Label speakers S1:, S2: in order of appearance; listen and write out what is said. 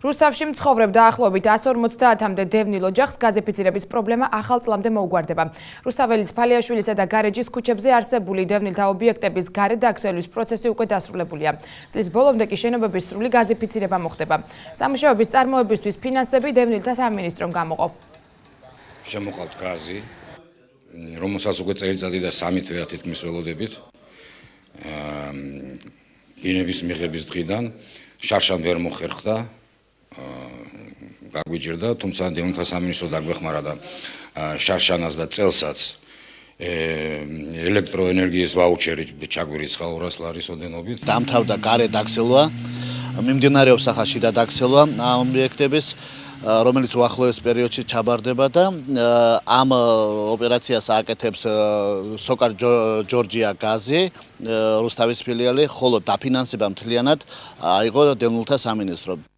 S1: რუსთავში მცხოვრებ დაახლოებით 150-მდე დევნილ ოჯახს გაზიფიცირების პრობლემა ახალ წლამდე მოუგვარდება. რუსთაველის ფალიაშვილისა და გარეჯის ქუჩებზე არსებული დევნილთა ობიექტების გარეთ დაქცევის პროცესი უკვე დასრულებულია. წლის ბოლომდე კი შენობების სრული გაზიფიცირება მოხდება. სამუშაოების წარმოებისთვის ფინანსები დევნილთა სამინისტრომ გამოყო.
S2: Შემოყავთ გაზი, რომელსაც უკვე წელიწადი და 3 თვეა თითქმის ველოდებით. დინების მიღების დღიდან შარშან ვერ მოხერხდა, გაგვიჭირდა, თუმცა დევნილთა სამინისტრო დაგვეხმარა და შარშანას და წელსაც ელექტროენერგიის ვაუჩერი ჩაგვირიცხა 200 ლარის ოდენობით.
S3: დამთავრდა გარეთ დაქცევა, მიმდინარეობს ახლა შიდა დაქცევა ამ ობიექტების, რომელიც უახლოეს პერიოდში ჩაბარდება და ამ ოპერაციას აკეთებს სოკარ ჯორჯია გაზი, რუსთავის ფილიალი, ხოლო დაფინანსება მთლიანად აიღო დევნილთა სამინისტრო.